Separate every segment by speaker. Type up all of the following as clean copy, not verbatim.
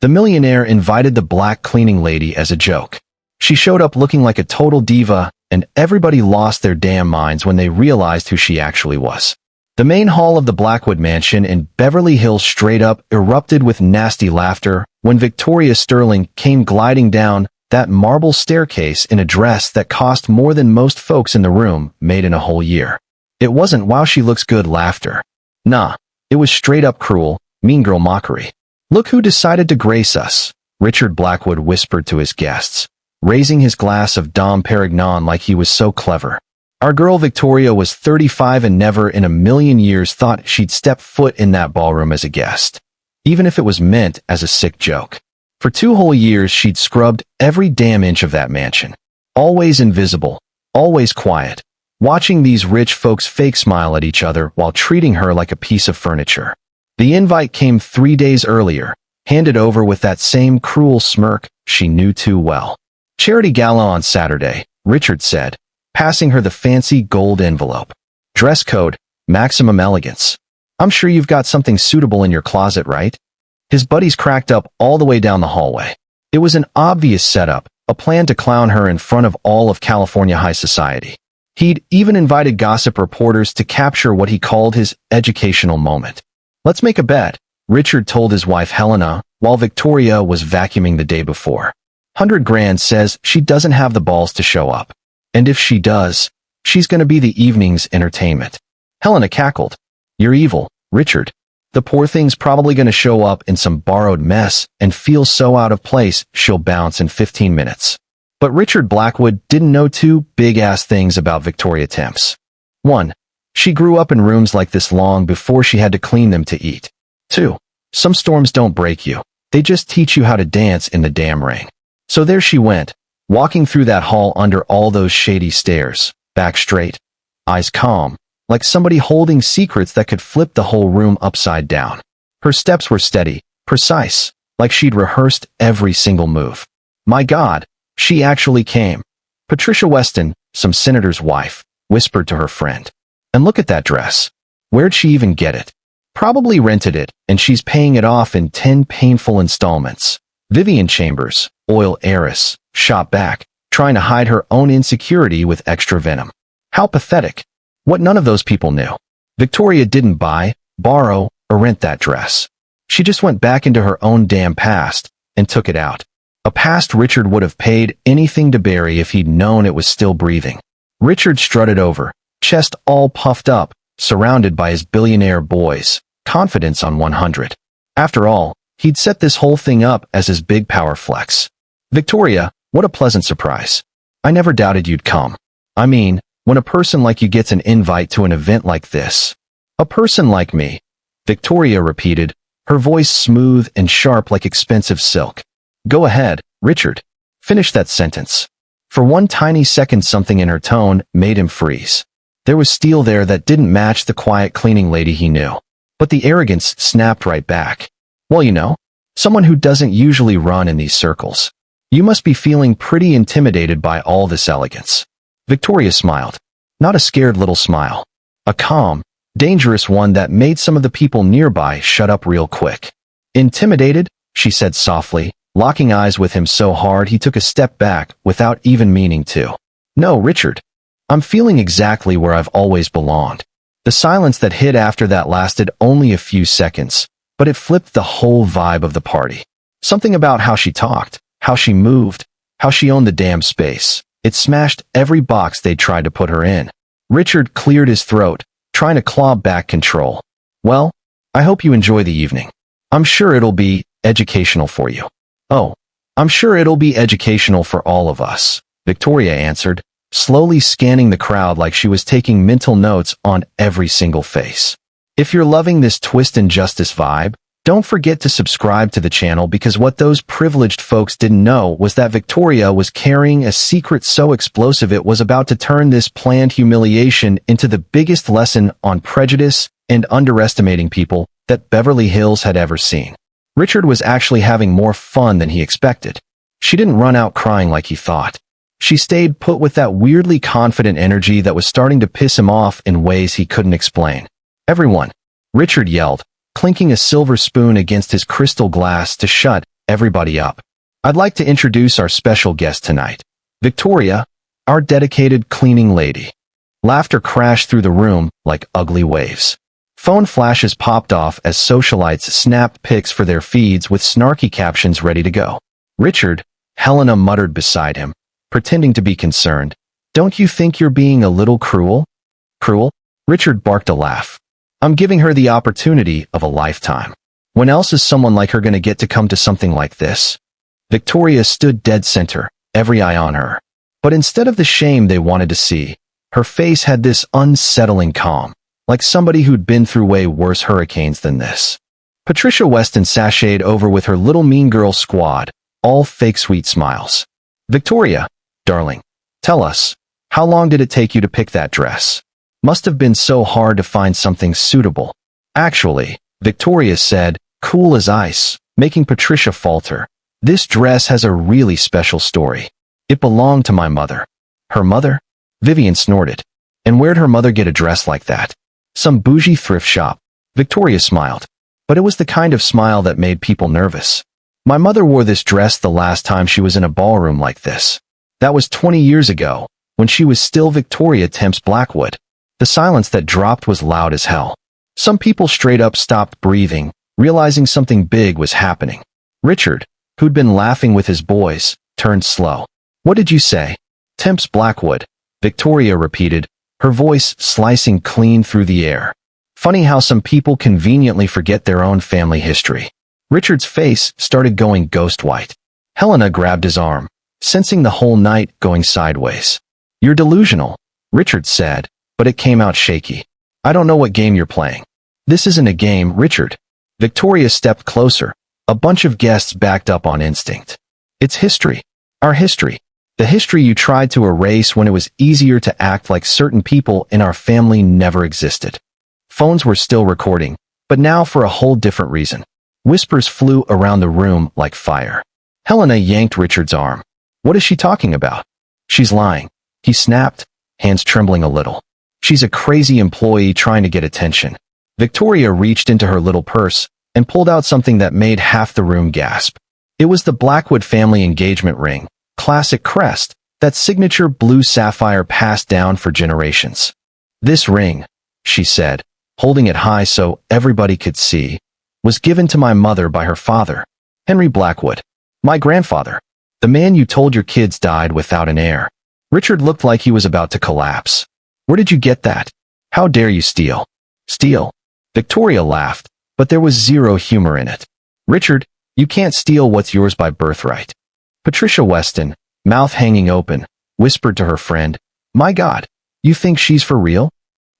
Speaker 1: The millionaire invited the black cleaning lady as a joke. She showed up looking like a total diva, and everybody lost their damn minds when they realized who she actually was. The main hall of the Blackwood mansion in Beverly Hills straight up erupted with nasty laughter when Victoria Sterling came gliding down that marble staircase in a dress that cost more than most folks in the room made in a whole year. It wasn't "wow, she looks good" laughter. Nah, it was straight up cruel, mean girl mockery. "Look who decided to grace us," Richard Blackwood whispered to his guests, raising his glass of Dom Perignon like he was so clever. "Our girl Victoria was 35 and never in a million years thought she'd step foot in that ballroom as a guest, even if it was meant as a sick joke. For 2 whole years she'd scrubbed every damn inch of that mansion. Always invisible, always quiet, watching these rich folks fake smile at each other while treating her like a piece of furniture. The invite came 3 days earlier, handed over with that same cruel smirk she knew too well. Charity gala on Saturday," Richard said, passing her the fancy gold envelope. "Dress code, maximum elegance. I'm sure you've got something suitable in your closet, right?" His buddies cracked up all the way down the hallway. It was an obvious setup, a plan to clown her in front of all of California high society. He'd even invited gossip reporters to capture what he called his educational moment. "Let's make a bet," Richard told his wife Helena while Victoria was vacuuming the day before. "100 grand says she doesn't have the balls to show up. And if she does, she's going to be the evening's entertainment." Helena cackled. "You're evil, Richard. The poor thing's probably going to show up in some borrowed mess and feel so out of place she'll bounce in 15 minutes. But Richard Blackwood didn't know 2 big-ass things about Victoria Temps. 1. She grew up in rooms like this long before she had to clean them to eat. 2. Some storms don't break you. They just teach you how to dance in the damn rain. So there she went, walking through that hall under all those shady stairs, back straight, eyes calm, like somebody holding secrets that could flip the whole room upside down. Her steps were steady, precise, like she'd rehearsed every single move. My God, she actually came. Patricia Weston, some senator's wife, whispered to her friend. "And look at that dress. Where'd she even get it? Probably rented it, and she's paying it off in 10 painful installments." Vivian Chambers, oil heiress, shot back, trying to hide her own insecurity with extra venom. How pathetic. What none of those people knew. Victoria didn't buy, borrow, or rent that dress. She just went back into her own damn past and took it out. A past Richard would have paid anything to bury if he'd known it was still breathing. Richard strutted over, chest all puffed up, surrounded by his billionaire boys, confidence on 100. After all, he'd set this whole thing up as his big power flex. "Victoria, what a pleasant surprise. I never doubted you'd come. I mean, when a person like you gets an invite to an event like this." "A person like me," Victoria repeated, her voice smooth and sharp like expensive silk. "Go ahead, Richard. Finish that sentence." For one tiny second something in her tone made him freeze. There was steel there that didn't match the quiet cleaning lady he knew. But the arrogance snapped right back. "Well, you know, someone who doesn't usually run in these circles. You must be feeling pretty intimidated by all this elegance." Victoria smiled. Not a scared little smile. A calm, dangerous one that made some of the people nearby shut up real quick. "Intimidated?" she said softly, locking eyes with him so hard he took a step back without even meaning to. "No, Richard. I'm feeling exactly where I've always belonged." The silence that hit after that lasted only a few seconds, but it flipped the whole vibe of the party. Something about how she talked, how she moved, how she owned the damn space. It smashed every box they'd tried to put her in. Richard cleared his throat, trying to claw back control. "Well, I hope you enjoy the evening. I'm sure it'll be educational for you." "Oh, I'm sure it'll be educational for all of us," Victoria answered, slowly scanning the crowd like she was taking mental notes on every single face. If you're loving this twist and justice vibe, don't forget to subscribe to the channel because what those privileged folks didn't know was that Victoria was carrying a secret so explosive it was about to turn this planned humiliation into the biggest lesson on prejudice and underestimating people that Beverly Hills had ever seen. Richard was actually having more fun than he expected. She didn't run out crying like he thought. She stayed put with that weirdly confident energy that was starting to piss him off in ways he couldn't explain. "Everyone," Richard yelled, clinking a silver spoon against his crystal glass to shut everybody up. I'd like to introduce our special guest tonight, Victoria, our dedicated cleaning lady. Laughter crashed through the room like ugly waves. Phone flashes popped off as socialites snapped pics for their feeds with snarky captions ready to go. Richard, Helena muttered beside him, pretending to be concerned. Don't you think you're being a little cruel? Cruel? Richard barked a laugh. I'm giving her the opportunity of a lifetime. When else is someone like her going to get to come to something like this? Victoria stood dead center, every eye on her. But instead of the shame they wanted to see, her face had this unsettling calm, like somebody who'd been through way worse hurricanes than this. Patricia Weston sashayed over with her little mean girl squad, all fake sweet smiles. Victoria, darling, tell us, how long did it take you to pick that dress? Must have been so hard to find something suitable. Actually, Victoria said, cool as ice, making Patricia falter. This dress has a really special story. It belonged to my mother. Her mother? Vivian snorted. And where'd her mother get a dress like that? Some bougie thrift shop. Victoria smiled. But it was the kind of smile that made people nervous. My mother wore this dress the last time she was in a ballroom like this. That was 20 years ago, when she was still Victoria Temps Blackwood. The silence that dropped was loud as hell. Some people straight up stopped breathing, realizing something big was happening. Richard, who'd been laughing with his boys, turned slow. What did you say? Temps Blackwood, Victoria repeated, her voice slicing clean through the air. Funny how some people conveniently forget their own family history. Richard's face started going ghost white. Helena grabbed his arm, sensing the whole night going sideways. You're delusional, Richard said, but it came out shaky. I don't know what game you're playing. This isn't a game, Richard. Victoria stepped closer. A bunch of guests backed up on instinct. It's history. Our history. The history you tried to erase when it was easier to act like certain people in our family never existed. Phones were still recording, but now for a whole different reason. Whispers flew around the room like fire. Helena yanked Richard's arm. What is she talking about? She's lying. He snapped, hands trembling a little. She's a crazy employee trying to get attention. Victoria reached into her little purse and pulled out something that made half the room gasp. It was the Blackwood family engagement ring, classic crest, that signature blue sapphire passed down for generations. This ring, she said, holding it high so everybody could see, was given to my mother by her father, Henry Blackwood, my grandfather, the man you told your kids died without an heir. Richard looked like he was about to collapse. Where did you get that? How dare you steal? Steal? Victoria laughed, but there was zero humor in it. Richard, you can't steal what's yours by birthright. Patricia Weston, mouth hanging open, whispered to her friend, My God, you think she's for real?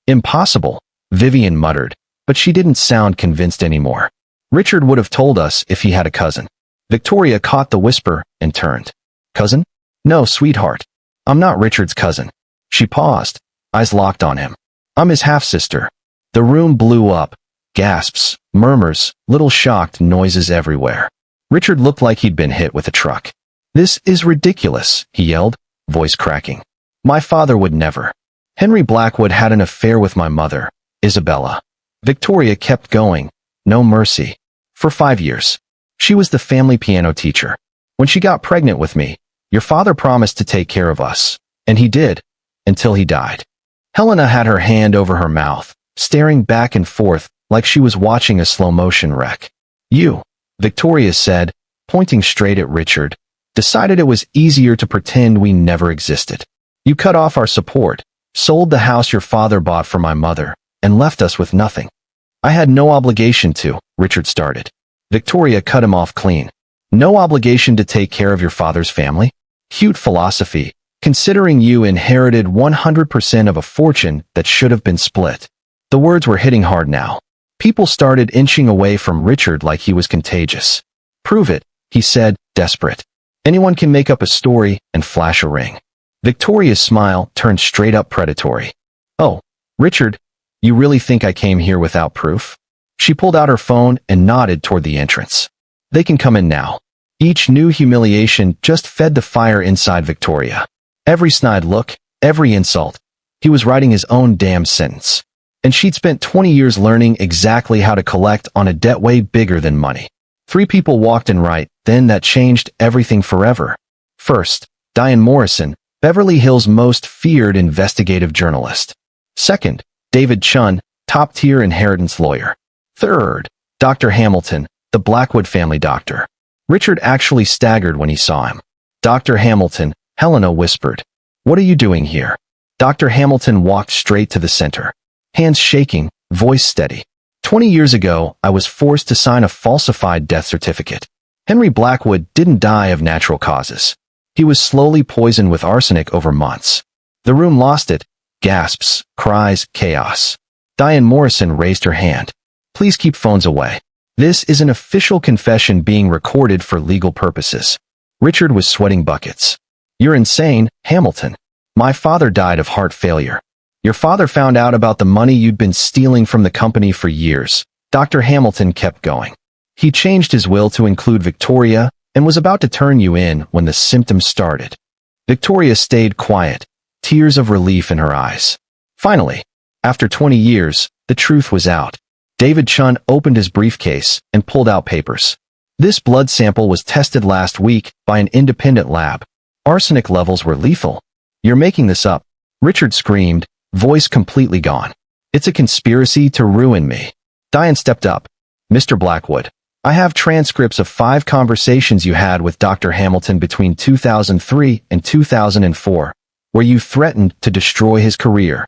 Speaker 1: Impossible, Vivian muttered, but she didn't sound convinced anymore. Richard would have told us if he had a cousin. Victoria caught the whisper and turned. Cousin? No, sweetheart. I'm not Richard's cousin. She paused, eyes locked on him. I'm his half-sister. The room blew up. Gasps, murmurs, little shocked noises everywhere. Richard looked like he'd been hit with a truck. This is ridiculous, he yelled, voice cracking. My father would never. Henry Blackwood had an affair with my mother, Isabella. Victoria kept going, no mercy. For 5 years. She was the family piano teacher. When she got pregnant with me, your father promised to take care of us. And he did, until he died. Helena had her hand over her mouth, staring back and forth like she was watching a slow-motion wreck. You, Victoria said, pointing straight at Richard, decided it was easier to pretend we never existed. You cut off our support, sold the house your father bought for my mother, and left us with nothing. I had no obligation to, Richard started. Victoria cut him off clean. No obligation to take care of your father's family? Cute philosophy, considering you inherited 100% of a fortune that should have been split. The words were hitting hard now. People started inching away from Richard like he was contagious. Prove it, he said, desperate. Anyone can make up a story and flash a ring. Victoria's smile turned straight up predatory. Oh, Richard, you really think I came here without proof? She pulled out her phone and nodded toward the entrance. They can come in now. Each new humiliation just fed the fire inside Victoria. Every snide look, every insult. He was writing his own damn sentence. And she'd spent 20 years learning exactly how to collect on a debt way bigger than money. Three people walked in right then that changed everything forever. First, Diane Morrison, Beverly Hills' most feared investigative journalist. Second, David Chun, top-tier inheritance lawyer. Third, Dr. Hamilton, the Blackwood family doctor. Richard actually staggered when he saw him. Dr. Hamilton, Helena whispered. What are you doing here? Dr. Hamilton walked straight to the center. Hands shaking, voice steady. 20 years ago, I was forced to sign a falsified death certificate. Henry Blackwood didn't die of natural causes. He was slowly poisoned with arsenic over months. The room lost it. Gasps, cries, chaos. Diane Morrison raised her hand. Please keep phones away. This is an official confession being recorded for legal purposes. Richard was sweating buckets. You're insane, Hamilton. My father died of heart failure. Your father found out about the money you'd been stealing from the company for years. Dr. Hamilton kept going. He changed his will to include Victoria and was about to turn you in when the symptoms started. Victoria stayed quiet, tears of relief in her eyes. Finally, after 20 years, the truth was out. David Chun opened his briefcase and pulled out papers. This blood sample was tested last week by an independent lab. Arsenic levels were lethal. You're making this up. Richard screamed, voice completely gone. It's a conspiracy to ruin me. Diane stepped up. Mr. Blackwood, I have transcripts of 5 conversations you had with Dr. Hamilton between 2003 and 2004, where you threatened to destroy his career.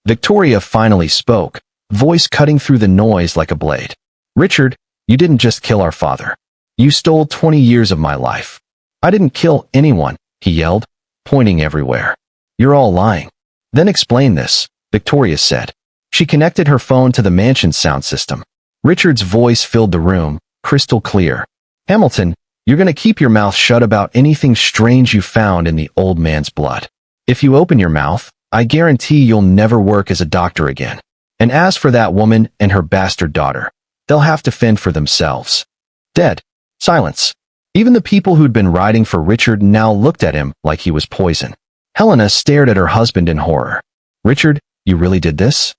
Speaker 1: Victoria finally spoke, voice cutting through the noise like a blade. Richard, you didn't just kill our father. You stole 20 years of my life. I didn't kill anyone, he yelled, pointing everywhere. You're all lying. Then explain this, Victoria said. She connected her phone to the mansion's sound system. Richard's voice filled the room, crystal clear. Hamilton, you're going to keep your mouth shut about anything strange you found in the old man's blood. If you open your mouth, I guarantee you'll never work as a doctor again. And as for that woman and her bastard daughter, they'll have to fend for themselves. Dead. Silence. Even the people who'd been riding for Richard now looked at him like he was poison. Helena stared at her husband in horror. Richard, you really did this?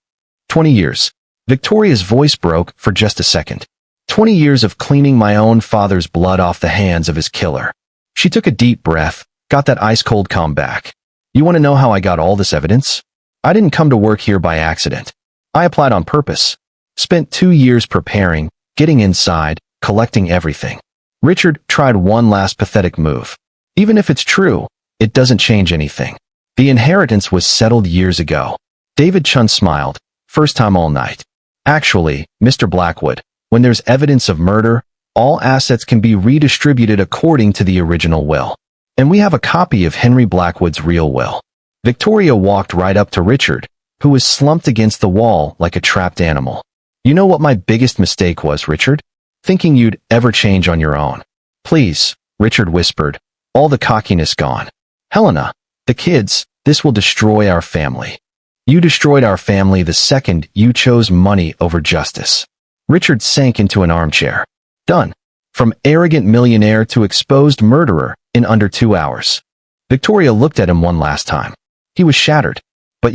Speaker 1: 20 years. Victoria's voice broke for just a second. 20 years of cleaning my own father's blood off the hands of his killer. She took a deep breath, got that ice-cold calm back. You want to know how I got all this evidence? I didn't come to work here by accident. I applied on purpose. Spent 2 years preparing, getting inside, collecting everything. Richard tried one last pathetic move. Even if it's true, it doesn't change anything. The inheritance was settled years ago. David Chun smiled, first time all night. Actually, Mr. Blackwood, when there's evidence of murder, all assets can be redistributed according to the original will. And we have a copy of Henry Blackwood's real will. Victoria walked right up to Richard, who was slumped against the wall like a trapped animal. You know what my biggest mistake was, Richard? Thinking you'd ever change on your own. Please, Richard whispered, all the cockiness gone. Helena, the kids, this will destroy our family. You destroyed our family the second you chose money over justice. Richard sank into an armchair. Done. From arrogant millionaire to exposed murderer in under 2 hours. Victoria looked at him one last time. He was shattered. But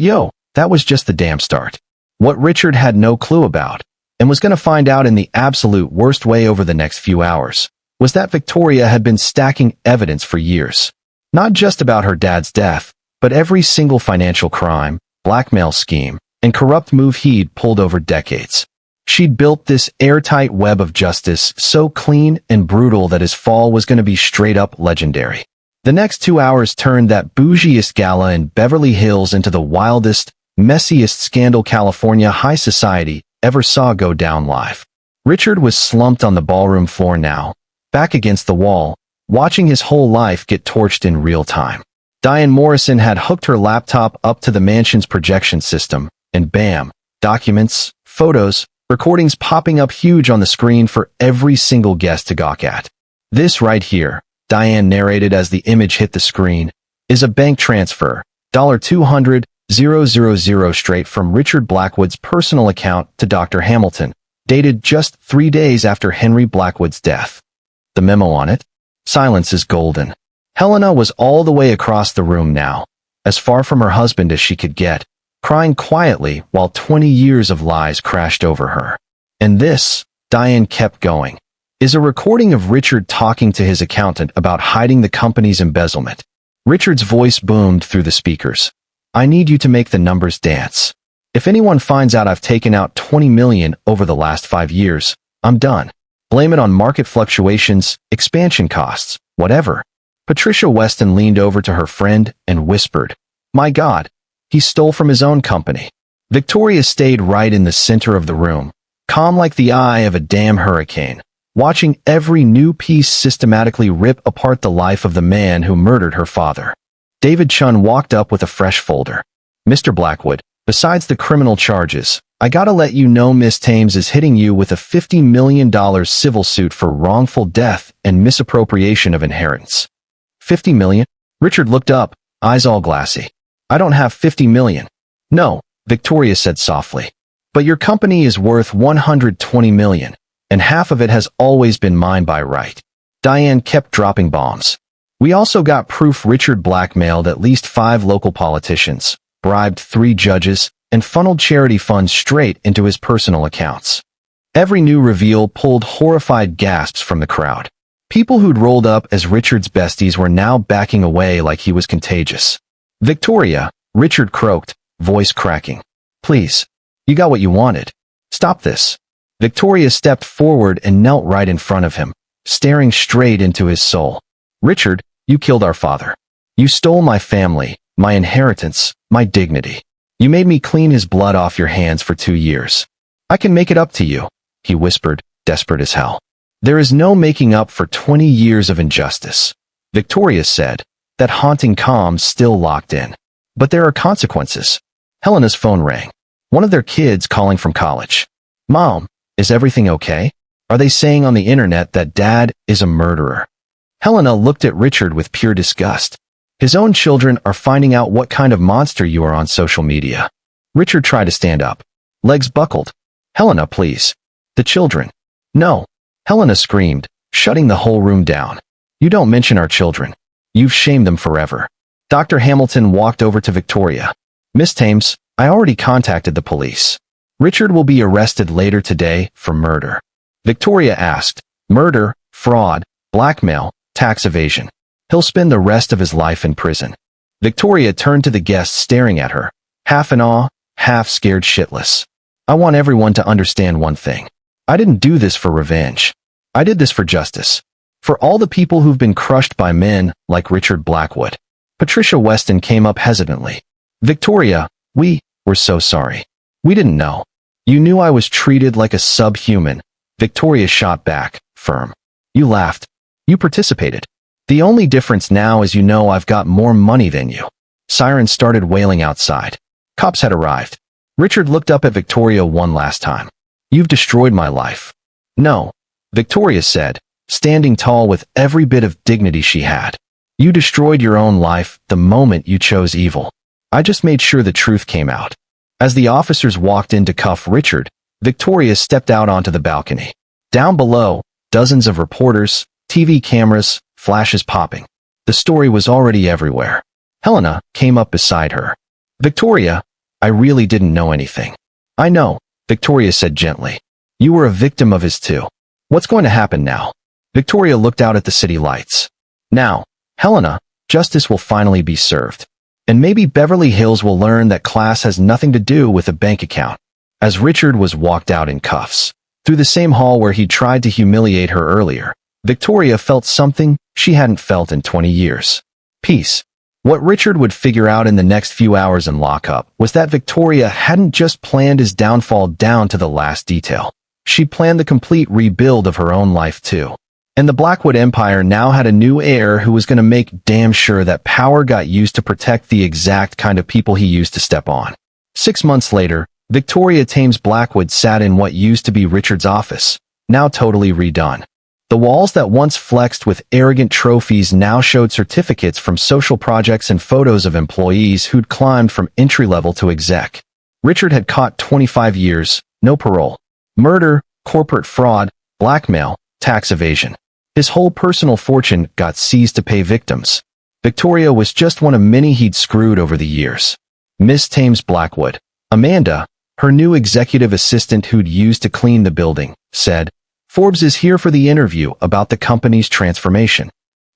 Speaker 1: that was just the damn start. What Richard had no clue about, and was going to find out in the absolute worst way over the next few hours, was that Victoria had been stacking evidence for years. Not just about her dad's death, but every single financial crime, blackmail scheme, and corrupt move he'd pulled over decades. She'd built this airtight web of justice so clean and brutal that his fall was going to be straight up legendary. The next 2 hours turned that bougiest gala in Beverly Hills into the wildest, messiest scandal California high society ever saw go down live. Richard was slumped on the ballroom floor now, back against the wall, watching his whole life get torched in real time. Diane Morrison had hooked her laptop up to the mansion's projection system, and bam, documents, photos, recordings popping up huge on the screen for every single guest to gawk at. This right here, Diane narrated as the image hit the screen, is a bank transfer, $200,000 straight from Richard Blackwood's personal account to Dr. Hamilton, dated just 3 days after Henry Blackwood's death. The memo on it? Silence is golden. Helena was all the way across the room now, as far from her husband as she could get, crying quietly while 20 years of lies crashed over her. And this, Diane kept going, is a recording of Richard talking to his accountant about hiding the company's embezzlement. Richard's voice boomed through the speakers. I need you to make the numbers dance. If anyone finds out I've taken out $20 million over the last 5 years, I'm done. Blame it on market fluctuations, expansion costs, whatever. Patricia Weston leaned over to her friend and whispered, My God, he stole from his own company. Victoria stayed right in the center of the room, calm like the eye of a damn hurricane, watching every new piece systematically rip apart the life of the man who murdered her father. David Chun walked up with a fresh folder. Mr. Blackwood, besides the criminal charges, I gotta let you know Miss Thames is hitting you with a $50 million civil suit for wrongful death and misappropriation of inheritance. 50 million? Richard looked up, eyes all glassy. I don't have 50 million. No, Victoria said softly. But your company is worth 120 million, and half of it has always been mine by right. Diane kept dropping bombs. We also got proof Richard blackmailed at least 5 local politicians, bribed 3 judges, and funneled charity funds straight into his personal accounts. Every new reveal pulled horrified gasps from the crowd. People who'd rolled up as Richard's besties were now backing away like he was contagious. Victoria, Richard croaked, voice cracking. Please. You got what you wanted. Stop this. Victoria stepped forward and knelt right in front of him, staring straight into his soul. Richard, you killed our father. You stole my family, my inheritance, my dignity. You made me clean his blood off your hands for 2 years. I can make it up to you, he whispered, desperate as hell. There is no making up for 20 years of injustice. Victoria said, that haunting calm still locked in. But there are consequences. Helena's phone rang. One of their kids calling from college. Mom, is everything okay? Are they saying on the internet that Dad is a murderer? Helena looked at Richard with pure disgust. His own children are finding out what kind of monster you are on social media. Richard tried to stand up. Legs buckled. Helena, please. The children. No. Helena screamed, shutting the whole room down. You don't mention our children. You've shamed them forever. Dr. Hamilton walked over to Victoria. Miss Thames, I already contacted the police. Richard will be arrested later today for murder. Victoria asked, murder, fraud, blackmail, tax evasion. He'll spend the rest of his life in prison. Victoria turned to the guests staring at her, half in awe, half scared shitless. I want everyone to understand one thing. I didn't do this for revenge. I did this for justice. For all the people who've been crushed by men like Richard Blackwood. Patricia Weston came up hesitantly. Victoria, we're so sorry. We didn't know. You knew I was treated like a subhuman. Victoria shot back, firm. You laughed. You participated. The only difference now is you know I've got more money than you. Sirens started wailing outside. Cops had arrived. Richard looked up at Victoria one last time. You've destroyed my life. No, Victoria said, standing tall with every bit of dignity she had. You destroyed your own life the moment you chose evil. I just made sure the truth came out. As the officers walked in to cuff Richard, Victoria stepped out onto the balcony. Down below, dozens of reporters, TV cameras, flashes popping. The story was already everywhere. Helena came up beside her. Victoria, I really didn't know anything. I know, Victoria said gently. You were a victim of his too. What's going to happen now? Victoria looked out at the city lights. Now, Helena, justice will finally be served. And maybe Beverly Hills will learn that class has nothing to do with a bank account. As Richard was walked out in cuffs, through the same hall where he tried to humiliate her earlier, Victoria felt something she hadn't felt in 20 years. Peace. What Richard would figure out in the next few hours in lockup was that Victoria hadn't just planned his downfall down to the last detail. She planned the complete rebuild of her own life too. And the Blackwood Empire now had a new heir who was going to make damn sure that power got used to protect the exact kind of people he used to step on. 6 months later, Victoria Thames Blackwood sat in what used to be Richard's office, now totally redone. The walls that once flexed with arrogant trophies now showed certificates from social projects and photos of employees who'd climbed from entry-level to exec. Richard had caught 25 years, no parole. Murder, corporate fraud, blackmail, tax evasion. His whole personal fortune got seized to pay victims. Victoria was just one of many he'd screwed over the years. Miss Thames Blackwood, Amanda, her new executive assistant who'd used to clean the building, said, Forbes is here for the interview about the company's transformation.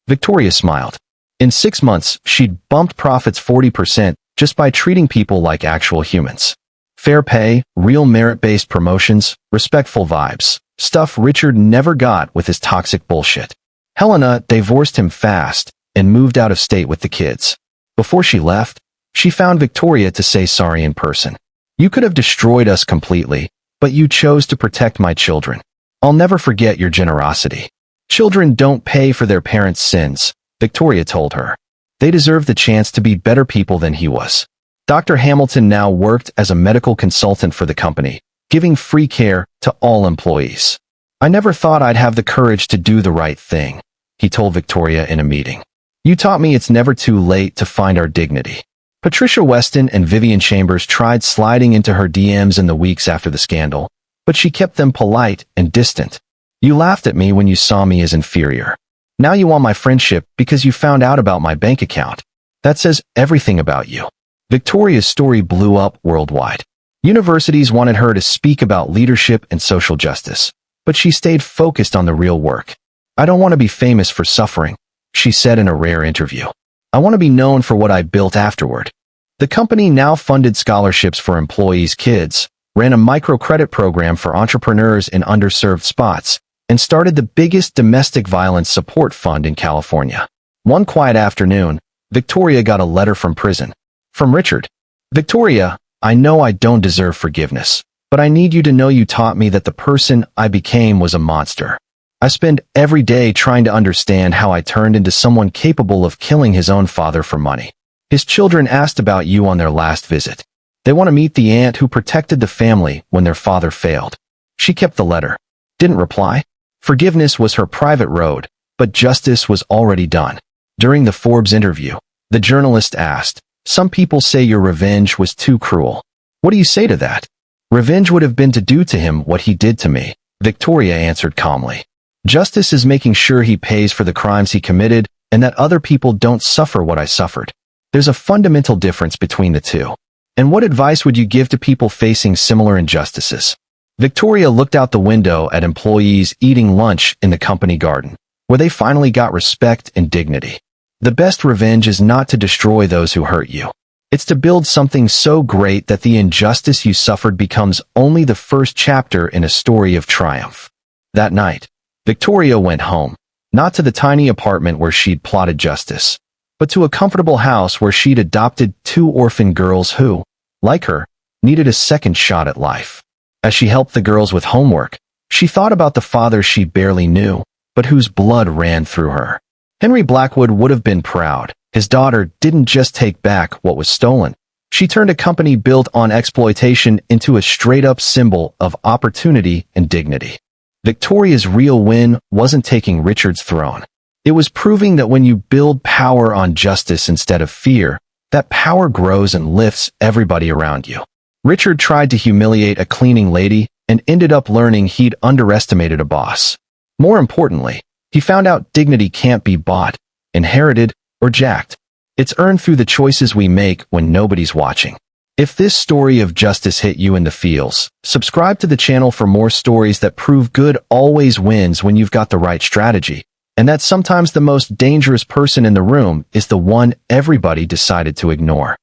Speaker 1: Victoria smiled. In 6 months, she'd bumped profits 40% just by treating people like actual humans. Fair pay, real merit-based promotions, respectful vibes. Stuff Richard never got with his toxic bullshit. Helena divorced him fast and moved out of state with the kids. Before she left, she found Victoria to say sorry in person. You could have destroyed us completely, but you chose to protect my children. I'll never forget your generosity. Children don't pay for their parents' sins, Victoria told her. They deserve the chance to be better people than he was. Dr. Hamilton now worked as a medical consultant for the company, giving free care to all employees. I never thought I'd have the courage to do the right thing, he told Victoria in a meeting. You taught me it's never too late to find our dignity. Patricia Weston and Vivian Chambers tried sliding into her DMs in the weeks after the scandal, but she kept them polite and distant. You laughed at me when you saw me as inferior. Now you want my friendship because you found out about my bank account. That says everything about you. Victoria's story blew up worldwide. Universities wanted her to speak about leadership and social justice, but she stayed focused on the real work. I don't want to be famous for suffering, she said in a rare interview. I want to be known for what I built afterward. The company now funded scholarships for employees' kids, ran a microcredit program for entrepreneurs in underserved spots, and started the biggest domestic violence support fund in California. One quiet afternoon, Victoria got a letter from prison. From Richard. Victoria, I know I don't deserve forgiveness, but I need you to know you taught me that the person I became was a monster. I spend every day trying to understand how I turned into someone capable of killing his own father for money. His children asked about you on their last visit. They want to meet the aunt who protected the family when their father failed. She kept the letter. Didn't reply. Forgiveness was her private road, but justice was already done. During the Forbes interview, the journalist asked, some people say your revenge was too cruel. What do you say to that? Revenge would have been to do to him what he did to me, Victoria answered calmly. Justice is making sure he pays for the crimes he committed and that other people don't suffer what I suffered. There's a fundamental difference between the two. And what advice would you give to people facing similar injustices? Victoria looked out the window at employees eating lunch in the company garden, where they finally got respect and dignity. The best revenge is not to destroy those who hurt you. It's to build something so great that the injustice you suffered becomes only the first chapter in a story of triumph. That night, Victoria went home, not to the tiny apartment where she'd plotted justice, but to a comfortable house where she'd adopted 2 orphan girls who, like her, needed a second shot at life. As she helped the girls with homework, she thought about the father she barely knew, but whose blood ran through her. Henry Blackwood would have been proud. His daughter didn't just take back what was stolen. She turned a company built on exploitation into a straight-up symbol of opportunity and dignity. Victoria's real win wasn't taking Richard's throne. It was proving that when you build power on justice instead of fear, that power grows and lifts everybody around you. Richard tried to humiliate a cleaning lady and ended up learning he'd underestimated a boss. More importantly, he found out dignity can't be bought, inherited, or jacked. It's earned through the choices we make when nobody's watching. If this story of justice hit you in the feels, subscribe to the channel for more stories that prove good always wins when you've got the right strategy, and that sometimes the most dangerous person in the room is the one everybody decided to ignore.